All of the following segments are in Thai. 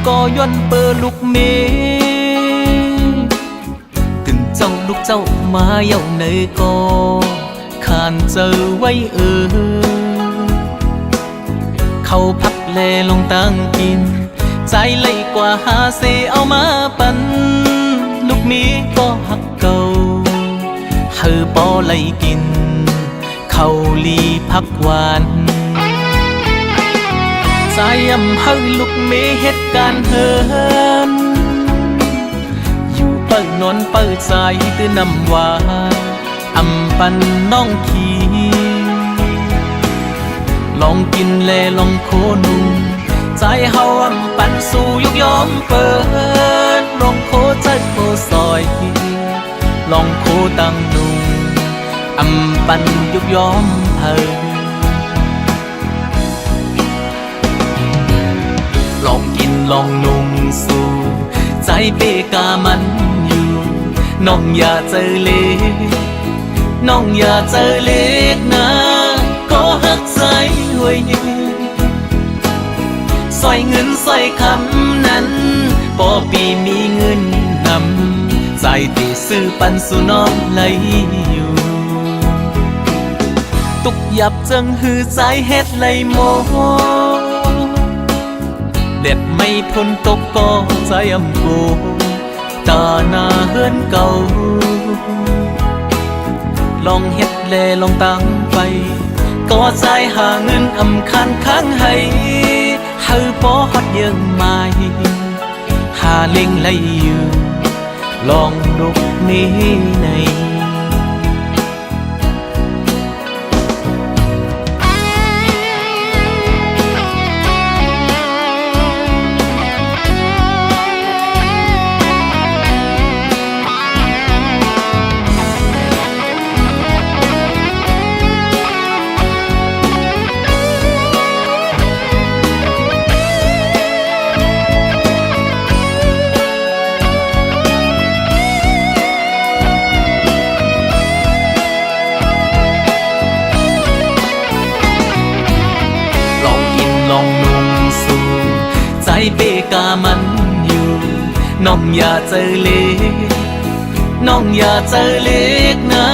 ก็ย้อนเปิดลูกเมถึงเจ้าลูกเจ้ามาเย่าเนยก็ขานเจอไว้เขาพักแลลงตั้งกินใจเลยกว่าหาเสเอามาปันลูกมีก็หักเก่าเฮอปอไลกินเขาลีพักหวานใจยำเฮอลูกเมเหตุการณ์เฮินอยู่เปิดนอนเปิดใจตื้อนำว่าอำปันน้องขีลองกินแลลองโคนุ่งใจเฮาอำปันสู่ยกยอมเปิดลองโคใจโคซอยลองโคตั้งนุ่งอำปันยกยอมเพิ่นลองกินลองนุ่งสู่ใจเปกามันอยู่น้องอย่าเจอเล็กน้องอย่าเจอเล็กนะก็หักใจหวยใส่เงินใส่คำนั้นพอปีมีเงินนำใจที่ซื้อปันสู่น้องเลยอยู่ตุกหยับจังหือใจเฮ็ดเลยโมเด็ดไม่พ้นตกก็ใจอำโกตาหน้าเฮือนเก่าลองเฮ็ดแลลองตั้งไปก็ใจหาเงินอำคันค้างให้เฮาพอฮอดยังไม่หาเล็งเลยอยู่ลองลุกนี้ในเปกามันอยู่น้องอย่าเจอเล็กน้องอย่าเจอเล็กนะ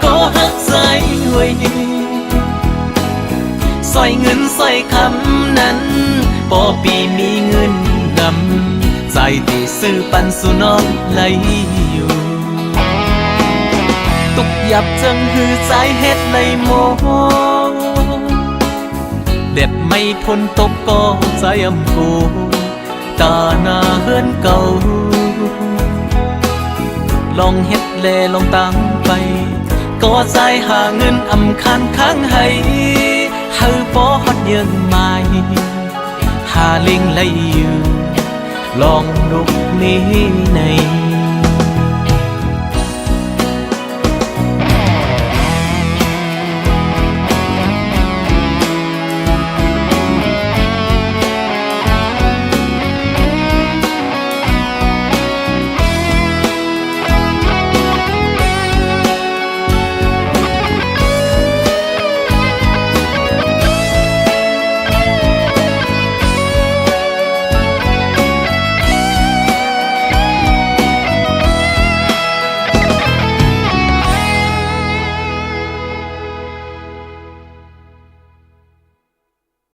ก็หักใจหวยใส่เงินใส่คำนั้นพอปีมีเงินนำใจที่ซื้อปันสู่น้องเลยอยู่ตุกหยับจังหือใจเฮ็ดเลยโมเด็ดไม่พ้นตกก็ใจอำโกตาหน้าเฮือนเก่าลองเฮ็ดแลลองตั้งไปก็ใจหาเงินอำคันค้างให้เฮาพอฮอดยังไม่หาเล็งเลยอยู่ลองลุกนี้ใน